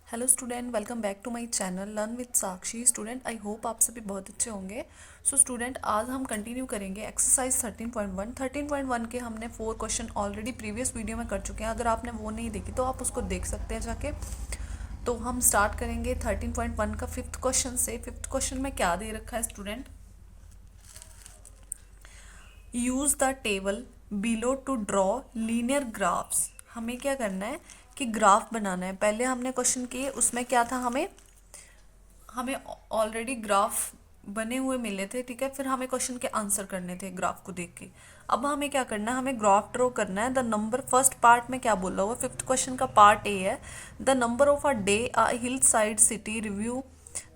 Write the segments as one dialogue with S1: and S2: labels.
S1: Hello student, welcome back to my channel learn with Sakshi. Student, I hope आप सभी बहुत अच्छे होंगे। सो स्टूडेंट, आज हम कंटिन्यू करेंगे एक्सरसाइज 13.1। 13.1 के हमने 4 क्वेश्चन ऑलरेडी प्रीवियस वीडियो में कर चुके हैं। अगर आपने वो नहीं देखी तो आप उसको देख सकते हैं जाके। तो हम स्टार्ट करेंगे 13.1 का फिफ्थ क्वेश्चन से। फिफ्थ क्वेश्चन में क्या दे रखा है student? Use the table below to draw linear graphs. हमें क्या करना है कि ग्राफ बनाना है। पहले हमने क्वेश्चन किए, उसमें क्या था, हमें हमें ऑलरेडी ग्राफ बने हुए मिले थे, ठीक है। फिर हमें क्वेश्चन के आंसर करने थे ग्राफ को देख के। अब हमें क्या करना है, हमें ग्राफ ड्रॉ करना है। द नंबर, फर्स्ट पार्ट में क्या बोला हुआ, फिफ्थ क्वेश्चन का पार्ट ए है। The number of a day a hill side city review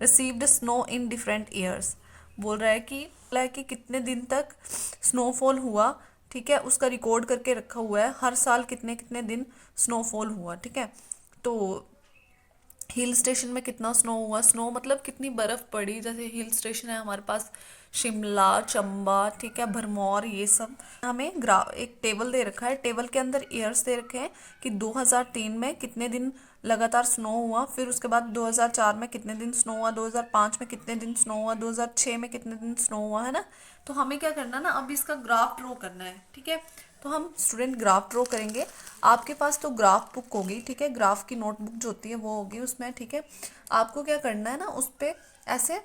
S1: received snow in different years. बोल रहा है कि कितने दिन तक स्नोफॉल हुआ, ठीक है, उसका रिकॉर्ड करके रखा हुआ है। हर साल कितने कितने दिन स्नोफॉल हुआ, ठीक है। तो हिल स्टेशन में कितना स्नो हुआ, स्नो मतलब कितनी बर्फ पड़ी। जैसे हिल स्टेशन है हमारे पास शिमला, चंबा, ठीक है, भरमौर, ये सब। हमें एक टेबल दे रखा है। टेबल के अंदर ईयर्स दे रखे हैं कि 2003 में कितने दिन लगातार स्नो हुआ, फिर उसके बाद 2004 में कितने दिन स्नो हुआ, 2005 में कितने दिन स्नो हुआ, 2006 में कितने दिन स्नो हुआ, है ना। तो हमें क्या करना ना, अब इसका ग्राफ ड्रॉ करना है, ठीक है। तो हम स्टूडेंट ग्राफ ड्रॉ करेंगे। आपके पास तो ग्राफ बुक होगी, ठीक है, ग्राफ की नोटबुक जो होती है वो होगी उसमें, ठीक है। आपको क्या करना है ना, उस पर ऐसे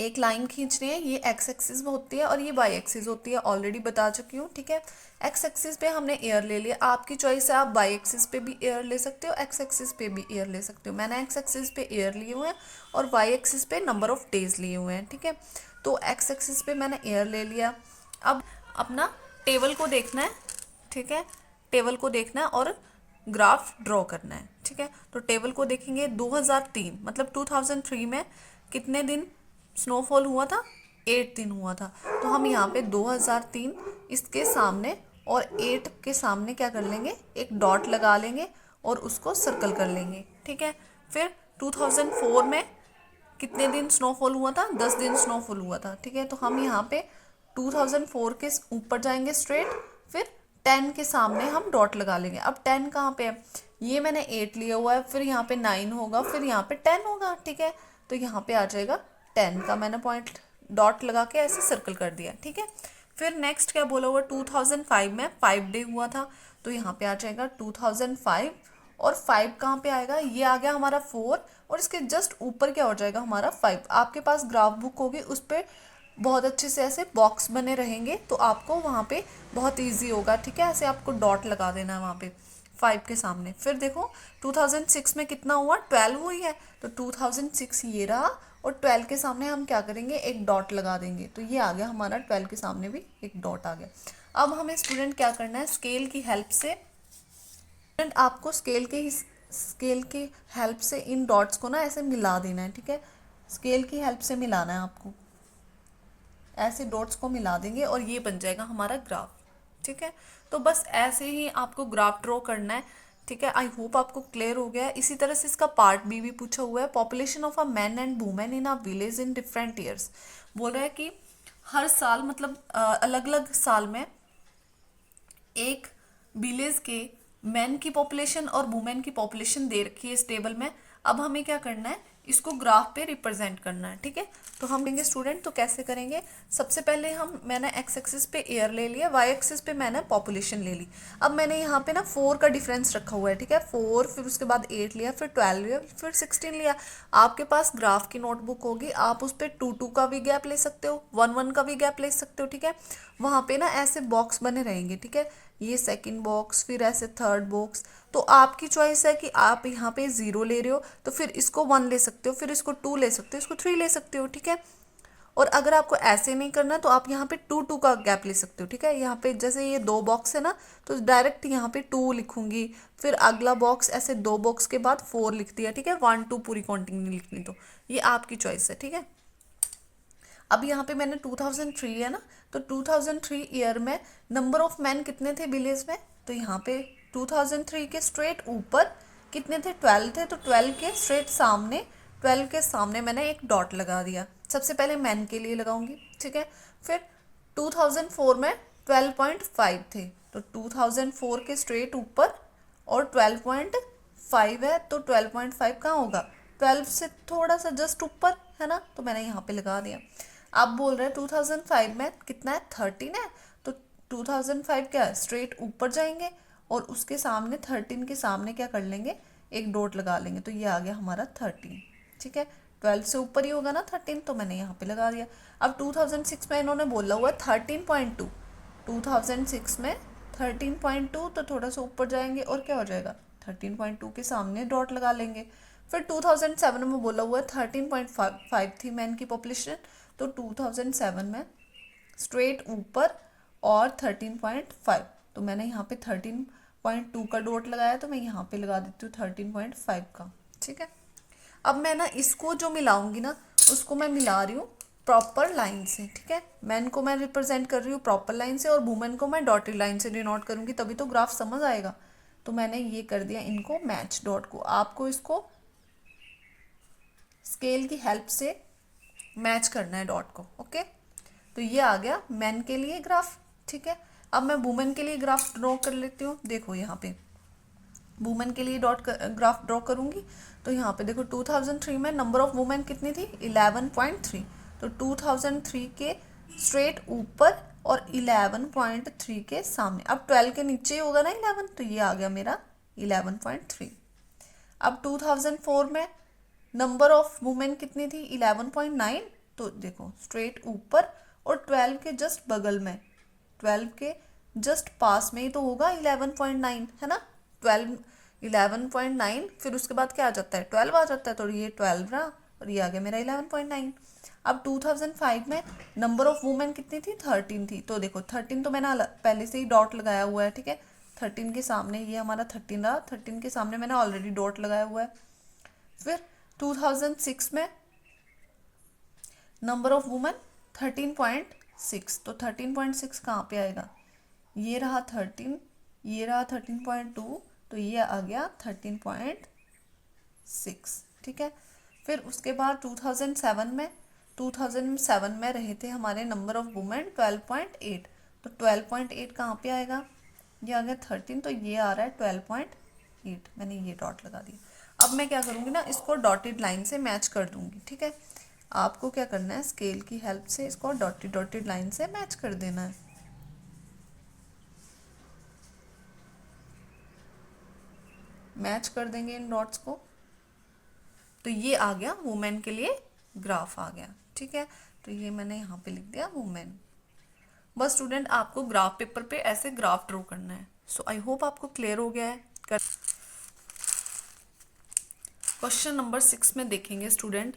S1: एक लाइन खींचनी है। ये एक्स एक्सिस में होती है और ये वाई एक्सिस होती है, ऑलरेडी बता चुकी हूँ, ठीक है। एक्स एक्सिस पे हमने एयर ले लिया, आपकी चॉइस है, आप वाई एक्सिस पे भी एयर ले सकते हो, एक्स एक्सिस पे भी एयर ले सकते हो। मैंने एक्स एक्सिस पे एयर लिए हुए हैं और वाई एक्सिस पे नंबर ऑफ डेज लिए हुए हैं, ठीक है। तो एक्स एक्सिस पे मैंने एयर ले लिया। अब अपना टेबल को देखना है, ठीक है, टेबल को देखना है और ग्राफ ड्रॉ करना है, ठीक है। तो टेबल को देखेंगे, 2003 मतलब 2003 में कितने दिन स्नोफॉल हुआ था, 8 दिन हुआ था। तो हम यहाँ पे 2003 इसके सामने और 8 के सामने क्या कर लेंगे, एक डॉट लगा लेंगे और उसको सर्कल कर लेंगे, ठीक है। फिर 2004 में कितने दिन स्नोफॉल हुआ था, 10 दिन स्नोफॉल हुआ था, ठीक है। तो हम यहाँ पे 2004 के ऊपर जाएंगे स्ट्रेट, फिर 10 के सामने हम डॉट लगा लेंगे। अब 10 कहाँ पे है, ये मैंने 8 लिया हुआ है, फिर यहाँ पे 9 होगा, फिर यहाँ पे 10 होगा, ठीक है। तो यहाँ पे आ जाएगा 10 का, मैंने पॉइंट डॉट लगा के ऐसे सर्कल कर दिया, ठीक है। फिर नेक्स्ट क्या बोला हुआ, 2005 में 5 डे हुआ था, तो यहाँ पे आ जाएगा 2005। और 5 कहाँ पे आएगा, ये आ गया हमारा 4, और इसके जस्ट ऊपर क्या हो जाएगा हमारा 5। आपके पास ग्राफ बुक होगी, उस पर बहुत अच्छे से ऐसे बॉक्स बने रहेंगे, तो आपको वहाँ पे बहुत इजी होगा, ठीक है। ऐसे आपको डॉट लगा देना है वहाँ पे 5 के सामने। फिर देखो 2006 में कितना हुआ, 12 हुई है, तो 2006 ये रहा, और 12 के सामने हम क्या करेंगे, एक डॉट लगा देंगे। तो ये आ गया हमारा 12 के सामने भी एक डॉट आ गया। अब हमें स्टूडेंट क्या करना है, स्केल की हेल्प से, स्टूडेंट आपको स्केल की हेल्प से इन डॉट्स को ना ऐसे मिला देना है, ठीक है। स्केल की हेल्प से मिलाना है आपको, ऐसे डॉट्स को मिला देंगे और ये बन जाएगा हमारा ग्राफ, ठीक है। तो बस ऐसे ही आपको ग्राफ ड्रॉ करना है, ठीक है। आई होप आपको क्लियर हो गया है। इसी तरह से इसका पार्ट बी भी पूछा हुआ है, population of a man and women in a village in different years. बोल रहा है कि हर साल मतलब अलग अलग साल में एक विलेज के मैन की पॉपुलेशन और वुमेन की पॉपुलेशन दे रखी है इस टेबल में। अब हमें क्या करना है, इसको ग्राफ पे रिप्रेजेंट करना है, ठीक है। तो हम लेंगे स्टूडेंट, तो कैसे करेंगे, सबसे पहले मैंने एक्स एक्सिस पे एयर ले लिया, वाई एक्सिस पे मैंने पॉपुलेशन ले ली। अब मैंने यहाँ पे ना 4 का डिफरेंस रखा हुआ है, ठीक है, 4, फिर उसके बाद 8 लिया, फिर 12 लिया, फिर 16 लिया। आपके पास ग्राफ की नोटबुक होगी, आप उस पर 2 का भी गैप ले सकते हो, 1 का भी गैप ले सकते हो, ठीक है। वहाँ पे ना ऐसे बॉक्स बने रहेंगे, ठीक है, ये सेकंड बॉक्स, फिर ऐसे थर्ड बॉक्स। तो आपकी चॉइस है कि आप यहाँ पे 0 ले रहे हो तो फिर इसको 1 ले सकते हो, फिर इसको 2 ले सकते हो, इसको 3 ले सकते हो, ठीक है। और अगर आपको ऐसे नहीं करना तो आप यहाँ पे 2 का गैप ले सकते हो, ठीक है। यहाँ पे जैसे ये 2 बॉक्स है ना, तो डायरेक्ट यहाँ पे 2 लिखूंगी, फिर अगला बॉक्स ऐसे 2 बॉक्स के बाद 4 लिख दिया, ठीक है। 1 2 पूरी काउंटिंग नहीं लिखनी, तो ये आपकी चॉइस है, ठीक है। अब यहाँ पे मैंने 2003 है ना, तो 2003 ईयर में नंबर ऑफ मैन कितने थे विलेज में, तो यहाँ पे 2003 के स्ट्रेट ऊपर कितने थे, 12 थे, तो 12 के स्ट्रेट सामने, 12 के सामने मैंने एक डॉट लगा दिया। सबसे पहले मैन के लिए लगाऊंगी, ठीक है। फिर 2004 में 12.5 थे, तो 2004 के स्ट्रेट ऊपर और 12.5 5 है तो 12.5 कहाँ होगा, 12 से थोड़ा सा जस्ट ऊपर है ना, तो मैंने यहाँ पे लगा दिया। आप बोल रहे हैं 2005 में कितना है, 13 है, तो 2005 क्या है, स्ट्रेट ऊपर जाएंगे और उसके सामने 13 के सामने क्या कर लेंगे, एक डॉट लगा लेंगे, तो ये आ गया हमारा 13। ठीक है, 12 से ऊपर ही होगा ना 13, तो मैंने यहाँ पे लगा दिया। अब 2006 में इन्होंने बोला हुआ 13.2, 2006 में 13.2, तो थोड़ा सा ऊपर जाएंगे और क्या हो जाएगा, 13.2 के सामने डॉट लगा लेंगे। फिर 2007 में बोला हुआ 13.5 थी मैन की पॉपुलेशन, तो 2007 में स्ट्रेट ऊपर और 13.5, तो मैंने यहाँ पे 13.2 का डॉट लगाया, तो मैं यहाँ पे लगा देती हूँ 13.5 का। ठीक है, अब मैं ना इसको जो मिलाऊंगी ना, उसको मैं मिला रही हूँ प्रॉपर लाइन से। ठीक है, मैन को मैं रिप्रेजेंट कर रही हूँ प्रॉपर लाइन से और वुमेन को मैं डॉटेड लाइन से डिनोट करूँगी, तभी तो ग्राफ समझ आएगा। तो मैंने ये कर दिया इनको मैच डॉट को, आपको इसको स्केल की हेल्प से मैच करना है डॉट को। ओके, तो ये आ गया मैन के लिए ग्राफ। ठीक है, अब मैं वुमेन के लिए ग्राफ ड्रॉ कर लेती हूँ। देखो यहाँ पे वुमेन के लिए ग्राफ ड्रॉ करूंगी, तो यहाँ पे देखो 2003 में नंबर ऑफ वुमेन कितनी थी, 11.3, तो 2003 के स्ट्रेट ऊपर और 11.3 के सामने। अब 12 के नीचे ही होगा ना 11, तो ये आ गया मेरा 11.3। अब 2004 में नंबर ऑफ वुमेन कितनी थी, 11.9, तो देखो स्ट्रेट ऊपर और 12 के जस्ट बगल में, 12 के जस्ट पास में ही तो होगा 11.9, है ना। 11.9 फिर उसके बाद क्या आ जाता है, 12 आ जाता है, तो ये 12 रहा और ये आ गया मेरा 11.9। अब 2005 में नंबर ऑफ वुमेन कितनी थी, 13 थी, तो देखो 13 तो मैंने पहले से ही डॉट लगाया हुआ है। ठीक है, 13 के सामने ये हमारा 13 रहा, 13 के सामने मैंने ऑलरेडी डॉट लगाया हुआ है। फिर 2006 में नंबर ऑफ वुमेन 13.6, तो 13.6 कहाँ पे आएगा, ये रहा 13, ये रहा 13.2, तो ये आ गया 13.6। ठीक है, फिर उसके बाद 2007 में रहे थे हमारे नंबर ऑफ वुमेन 12.8, तो 12.8 कहाँ पे आएगा, ये आ गया 13, तो ये आ रहा है 12.8, मैंने ये डॉट लगा दिया। अब मैं क्या करूँगी ना, इसको डॉटेड लाइन से मैच कर दूंगी। ठीक है, आपको क्या करना है, स्केल की हेल्प से इसको डॉटेड लाइन से मैच कर देना है। मैच कर देंगे इन डॉट्स को, तो ये आ गया वुमेन के लिए ग्राफ आ गया। ठीक है, तो ये मैंने यहाँ पे लिख दिया वुमेन। बस स्टूडेंट आपको ग्राफ पेपर पे ऐसे ग्राफ ड्रॉ करना है। सो आई होप आपको क्लियर हो गया है। क्वेश्चन नंबर 6 में देखेंगे स्टूडेंट।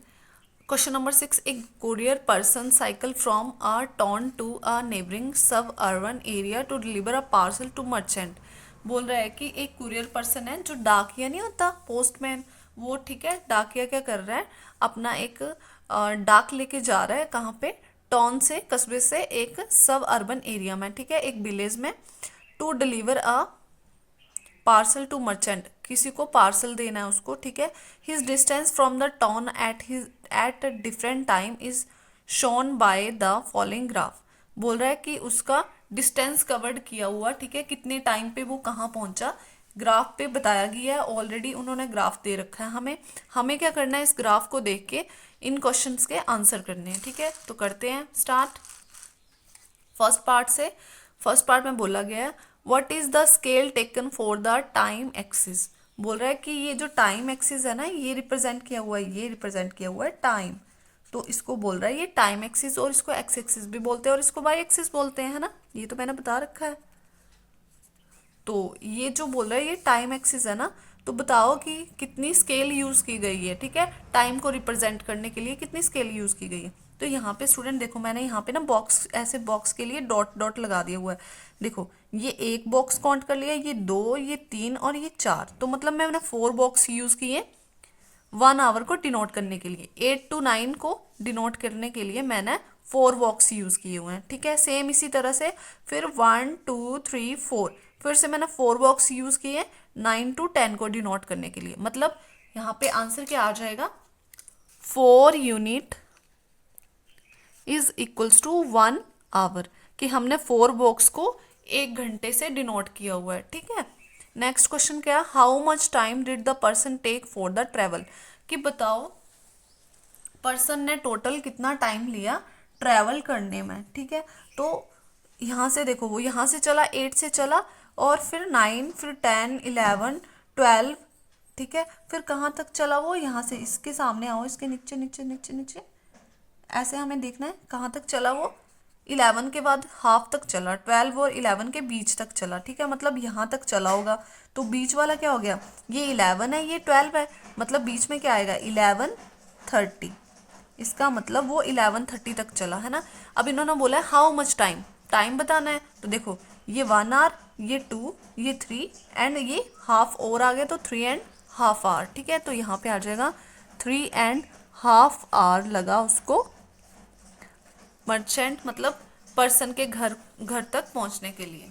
S1: क्वेश्चन नंबर 6, एक courier person cycle from a town to a neighbouring suburban area to deliver a parcel to merchant. बोल रहा है कि एक कुरियर पर्सन है, जो डाकिया नहीं होता, पोस्टमैन, वो ठीक है, डाकिया क्या कर रहा है, अपना एक डाक लेके जा रहा है कहाँ पे, टाउन से, कस्बे से एक सब अर्बन एरिया में, ठीक है, एक विलेज में, to deliver a parcel to merchant, किसी को पार्सल देना है उसको। ठीक है, his distance from the town at different time is shown by the following graph. बोल रहा है कि उसका डिस्टेंस कवर्ड किया हुआ, ठीक है, कितने टाइम पे वो कहाँ पहुंचा, ग्राफ पे बताया गया है। ऑलरेडी उन्होंने ग्राफ दे रखा है हमें हमें क्या करना है, इस ग्राफ को देख के इन क्वेश्चंस के आंसर करने हैं। ठीक है, तो करते हैं स्टार्ट फर्स्ट पार्ट से। फर्स्ट पार्ट में बोला गया है what is the scale taken for the time axis. बोल रहा है कि ये जो टाइम एक्सिस है ना, ये रिप्रेजेंट किया हुआ है, ये रिप्रेजेंट किया हुआ है टाइम, तो इसको बोल रहा है ये टाइम एक्सिस, और इसको एक्स एक्सिस भी बोलते हैं और इसको वाई एक्सिस बोलते हैं, है ना, ये तो मैंने बता रखा है। तो ये जो बोल रहा है ये टाइम एक्सिस है ना, तो बताओ कि कितनी स्केल यूज की गई है। ठीक है, टाइम को रिप्रेजेंट करने के लिए कितनी स्केल यूज की गई है। तो यहाँ पे स्टूडेंट देखो, मैंने यहाँ पे ना बॉक्स, ऐसे बॉक्स के लिए डॉट डॉट लगा दिया हुआ है। देखो ये एक बॉक्स काउंट कर लिया, ये 2, ये 3 और ये 4, तो मतलब मैंने 4 बॉक्स यूज किए 1 आवर को डिनोट करने के लिए। 8 to 9 को डिनोट करने के लिए मैंने 4 बॉक्स यूज किए हुए हैं। ठीक है, सेम इसी तरह से फिर 1 2 3 4 फिर से मैंने 4 बॉक्स यूज किए 9 to 10 को डिनोट करने के लिए। मतलब यहाँ पे आंसर क्या आ जाएगा, 4 unit is equals to 1 hour, कि हमने 4 बॉक्स को 1 घंटे से डिनोट किया हुआ है। ठीक है, नेक्स्ट क्वेश्चन क्या है, how much time did the person take for the travel, कि बताओ पर्सन ने टोटल कितना टाइम लिया ट्रैवल करने में, ठीक है। तो यहाँ से देखो वो यहाँ से चला 8 से चला, और फिर 9, फिर 10, 11, 12, ठीक है। फिर कहाँ तक चला वो, यहाँ से इसके सामने आओ, इसके नीचे नीचे नीचे नीचे, ऐसे हमें देखना है कहाँ तक चला वो। 11 के बाद हाफ तक चला, 12 और 11 के बीच तक चला, ठीक है। मतलब यहाँ तक चला होगा, तो बीच वाला क्या हो गया, ये 11 है, ये 12 है, मतलब बीच में क्या आएगा 11:30। इसका मतलब वो 11:30 तक चला है ना। अब इन्होंने बोला है हाउ मच टाइम, टाइम बताना है, तो देखो ये 1 आवर, ये 2, ये 3, एंड ये हाफ और आ गया, तो 3.5 आवर, ठीक है। तो यहाँ पे आ जाएगा 3.5 आवर लगा उसको मर्चेंट मतलब पर्सन के घर घर तक पहुंचने के लिए,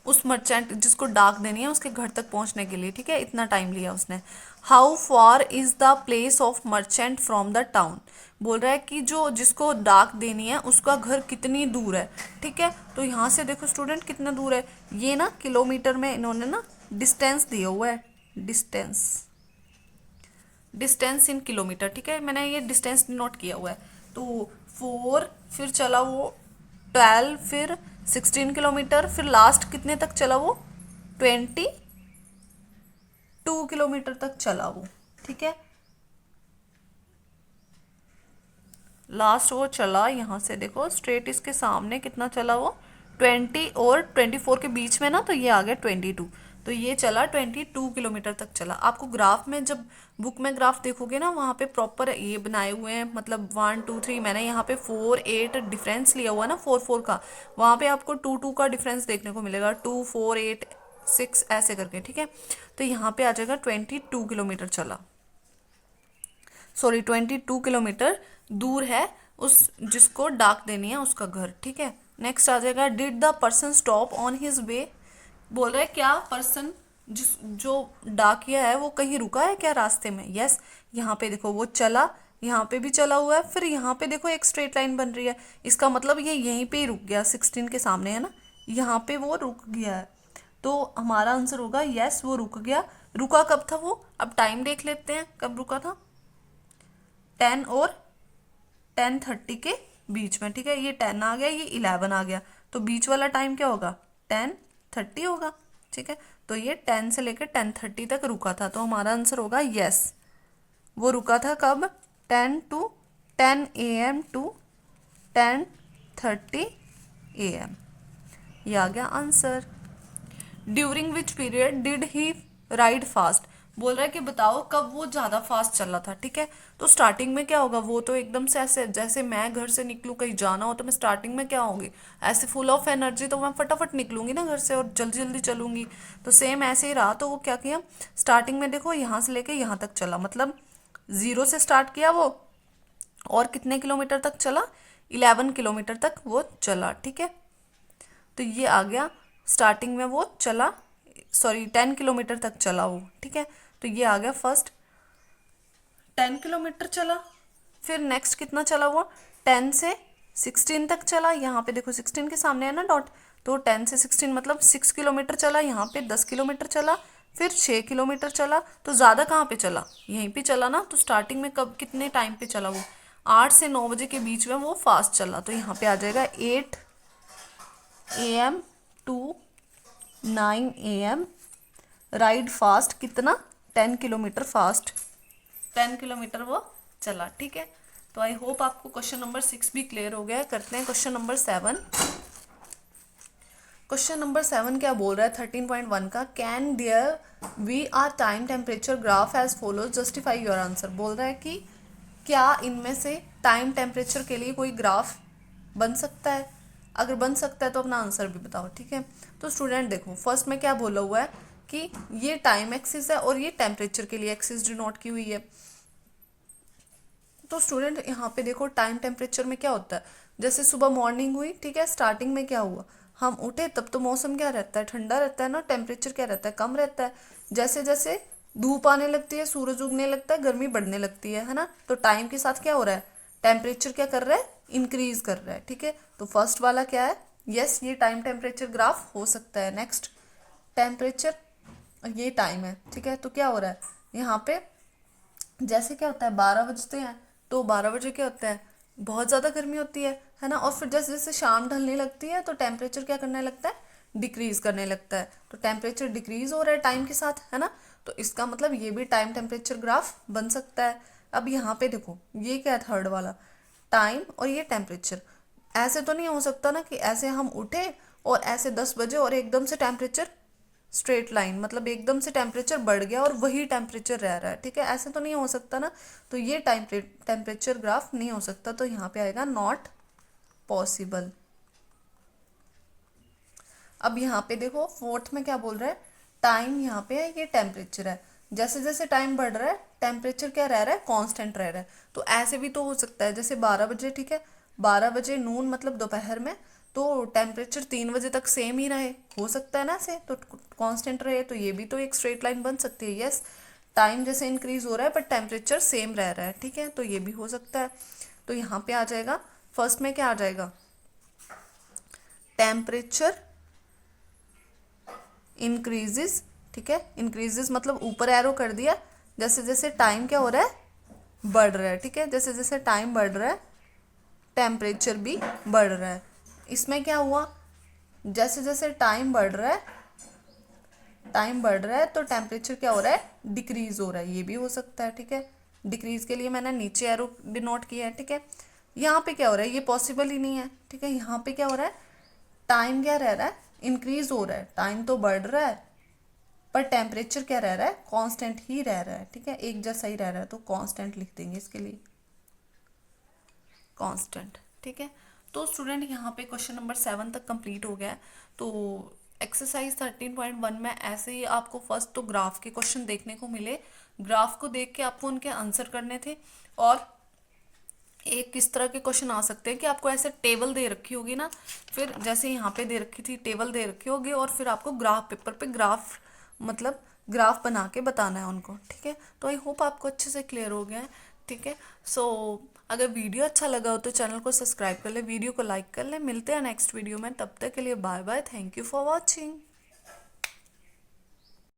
S1: उस मर्चेंट जिसको डाक देनी है उसके घर तक पहुंचने के लिए, ठीक है। इतना टाइम लिया उसने। How far is the place of merchant from the town, बोल रहा है कि जो जिसको डाक देनी है उसका घर कितनी दूर है, ठीक है। तो यहाँ से देखो स्टूडेंट कितना दूर है, ये ना किलोमीटर में इन्होंने ना डिस्टेंस दिया हुआ है, डिस्टेंस, डिस्टेंस इन किलोमीटर, ठीक है। मैंने ये डिस्टेंस नोट किया हुआ है। तो 4, फिर चला वो 12, फिर 16 किलोमीटर, फिर लास्ट कितने तक चला वो 22 किलोमीटर तक चला वो, ठीक है। लास्ट वो चला यहाँ से देखो स्ट्रेट इसके सामने कितना चला वो 20 और 24 के बीच में ना, तो ये आ गया 22, तो ये चला 22 किलोमीटर तक चला। आपको ग्राफ में जब बुक में ग्राफ देखोगे ना वहाँ पे प्रॉपर ये बनाए हुए हैं, मतलब 1 2 3, मैंने यहाँ पे 4 8 डिफरेंस लिया हुआ है ना 4 4 का, वहाँ पे आपको 2 2 का डिफरेंस देखने को मिलेगा, 2 4 8 6 ऐसे करके, ठीक है। तो यहाँ पे आ जाएगा 22 किलोमीटर चला, सॉरी 22 किलोमीटर दूर है उस जिसको डाक देनी है उसका घर, ठीक है। नेक्स्ट आ जाएगा did the person stop on his way, बोल रहा है क्या पर्सन जिस जो डाकिया है वो कहीं रुका है क्या रास्ते में। यस, यहाँ पे देखो वो चला, यहाँ पे भी चला हुआ है, फिर यहाँ पे देखो एक स्ट्रेट लाइन बन रही है, इसका मतलब ये यहीं पे ही रुक गया, 16 के सामने है ना, यहाँ पे वो रुक गया है। तो हमारा आंसर होगा यस वो रुक गया। रुका कब था वो, अब टाइम देख लेते हैं कब रुका था, 10 और 10:30 के बीच में, ठीक है। ये 10 आ गया, ये 11 आ गया, तो बीच वाला टाइम क्या होगा 10:30 होगा, ठीक है। तो ये 10 से लेकर 10:30 तक रुका था, तो हमारा आंसर होगा यस वो रुका था कब 10 AM टू 10:30 AM, ये आ गया answer. During which period did he ride fast, बोल रहा है कि बताओ कब वो ज़्यादा फास्ट चल रहा था, ठीक है। तो स्टार्टिंग में क्या होगा, वो तो एकदम से ऐसे जैसे मैं घर से निकलूँ कहीं जाना हो तो मैं स्टार्टिंग में क्या होंगी ऐसे फुल ऑफ एनर्जी, तो मैं फटाफट निकलूंगी ना घर से और जल्दी जल्दी चलूंगी। तो सेम ऐसे ही रहा, तो वो क्या किया स्टार्टिंग में देखो यहाँ से लेके यहाँ तक चला, मतलब 0 से स्टार्ट किया वो, और कितने किलोमीटर तक चला 11 किलोमीटर तक वो चला, ठीक है। तो ये आ गया स्टार्टिंग में वो चला, सॉरी 10 किलोमीटर तक चला वो, ठीक है। तो ये आ गया फर्स्ट 10 किलोमीटर चला, फिर नेक्स्ट कितना चला वो 10 से 16 तक चला, यहाँ पे देखो 16 के सामने है ना डॉट, तो 10 से 16 मतलब 6 किलोमीटर चला, यहाँ पे 10 किलोमीटर चला, फिर 6 किलोमीटर चला। तो ज़्यादा कहाँ पे चला, यहीं पे चला ना। तो स्टार्टिंग में कब कितने टाइम पे चला वो 8 से 9 बजे के बीच में वो फास्ट चला, तो यहाँ पे आ जाएगा 8 AM to 9 AM, ride fast कितना 10 किलोमीटर फास्ट, 10 किलोमीटर वो चला, ठीक है। तो आई होप आपको क्वेश्चन नंबर 6 भी क्लियर हो गया है। करते हैं क्वेश्चन नंबर 7। क्वेश्चन नंबर 7 क्या बोल रहा है 13.1 का, can there we are time temperature graph as follows justify your answer, बोल रहा है कि क्या इनमें से टाइम टेम्परेचर के लिए कोई ग्राफ बन सकता है, अगर बन सकता है तो अपना आंसर भी बताओ, ठीक है। तो स्टूडेंट देखो फर्स्ट में क्या बोला हुआ है कि ये टाइम एक्सिस है और ये टेम्परेचर के लिए एक्सिस डिनोट की हुई है। तो स्टूडेंट यहाँ पे देखो टाइम टेम्परेचर में क्या होता है, जैसे सुबह मॉर्निंग हुई, ठीक है, स्टार्टिंग में क्या हुआ हम उठे तब तो मौसम क्या रहता है ठंडा रहता है ना, टेम्परेचर क्या रहता है कम रहता है। जैसे जैसे धूप आने लगती है, सूरज उगने लगता है, गर्मी बढ़ने लगती है ना, तो टाइम के साथ क्या हो रहा है टेम्परेचर क्या कर रहा है इंक्रीज कर रहा है, ठीक है। तो फर्स्ट वाला क्या है यस ये टाइम टेम्परेचर ग्राफ हो सकता है। नेक्स्ट टेम्परेचर, ये टाइम है, ठीक है। तो क्या हो रहा है यहाँ पे, जैसे क्या होता है 12 बजते हैं तो 12 बजे क्या होता है, बहुत ज़्यादा गर्मी होती है ना। और फिर जैसे जैसे शाम ढलने लगती है तो टेम्परेचर क्या करने लगता है, डिक्रीज करने लगता है। तो टेम्परेचर डिक्रीज हो रहा है टाइम के साथ, है ना। तो इसका मतलब ये भी टाइम टेम्परेचर ग्राफ बन सकता है। अब यहाँ पे देखो ये क्या है, थर्ड वाला टाइम और ये टेम्परेचर। ऐसे तो नहीं हो सकता ना कि ऐसे हम उठे और ऐसे 10 बजे और एकदम से टेम्परेचर स्ट्रेट लाइन, मतलब एकदम से टेम्परेचर बढ़ गया और वही टेम्परेचर रह रहा है, ठीक है। ऐसे तो नहीं हो सकता ना। तो ये टेम्परेचर ग्राफ नहीं हो सकता, तो यहाँ पे आएगा नॉट पॉसिबल। अब यहाँ पे देखो फोर्थ में क्या बोल रहा है, टाइम यहाँ पे है, ये टेम्परेचर है। जैसे जैसे टाइम बढ़ रहा है टेम्परेचर क्या रह रहा है, कांस्टेंट रह रहा है। तो ऐसे भी तो हो सकता है, जैसे 12 बजे, ठीक है, 12 बजे नून मतलब दोपहर में, तो टेम्परेचर 3 बजे तक सेम ही रहे, हो सकता है ना ऐसे, तो कांस्टेंट रहे। तो ये भी तो एक स्ट्रेट लाइन बन सकती है। यस, टाइम जैसे इंक्रीज हो रहा है बट टेम्परेचर सेम रह रहा है, ठीक है। तो ये भी हो सकता है। तो यहाँ पे आ जाएगा, फर्स्ट में क्या आ जाएगा, टेम्परेचर इंक्रीजेस, ठीक है। इंक्रीजेस मतलब ऊपर एरो कर दिया, जैसे जैसे टाइम क्या हो रहा है, बढ़ रहा है, ठीक है। जैसे जैसे टाइम बढ़ रहा है टेम्परेचर भी बढ़ रहा है। इसमें क्या हुआ, जैसे जैसे टाइम बढ़ रहा है, टाइम बढ़ रहा है तो टेम्परेचर क्या हो रहा है, डिक्रीज हो रहा है। ये भी हो सकता है, ठीक है। डिक्रीज के लिए मैंने नीचे एरो डिनोट किया है, ठीक है। यहाँ पे क्या हो रहा है, ये पॉसिबल ही नहीं है, ठीक है। यहाँ पे क्या हो रहा है, टाइम क्या रह रहा है, इंक्रीज हो रहा है, टाइम तो बढ़ रहा है पर टेम्परेचर क्या रह रहा है, कांस्टेंट ही रह रहा है, ठीक है, एक जैसा ही रह रहा है। तो कांस्टेंट लिख देंगे इसके लिए, कांस्टेंट, ठीक है। तो स्टूडेंट यहाँ पे क्वेश्चन नंबर 7 तक कंप्लीट हो गया है। तो एक्सरसाइज 13.1 में ऐसे ही आपको फर्स्ट तो ग्राफ के क्वेश्चन देखने को मिले, ग्राफ को देख के आपको उनके आंसर करने थे। और एक किस तरह के क्वेश्चन आ सकते हैं कि आपको ऐसे टेबल दे रखी होगी ना, फिर जैसे यहाँ पे दे रखी थी, टेबल दे रखी होगी और फिर आपको ग्राफ पेपर पे ग्राफ, मतलब ग्राफ बना के बताना है उनको, ठीक है। तो आई होप आपको अच्छे से क्लियर हो गया है, ठीक है। सो अगर वीडियो अच्छा लगा हो तो चैनल को सब्सक्राइब कर ले, वीडियो को लाइक कर ले। मिलते हैं नेक्स्ट वीडियो में, तब तक के लिए bye bye, thank you for watching.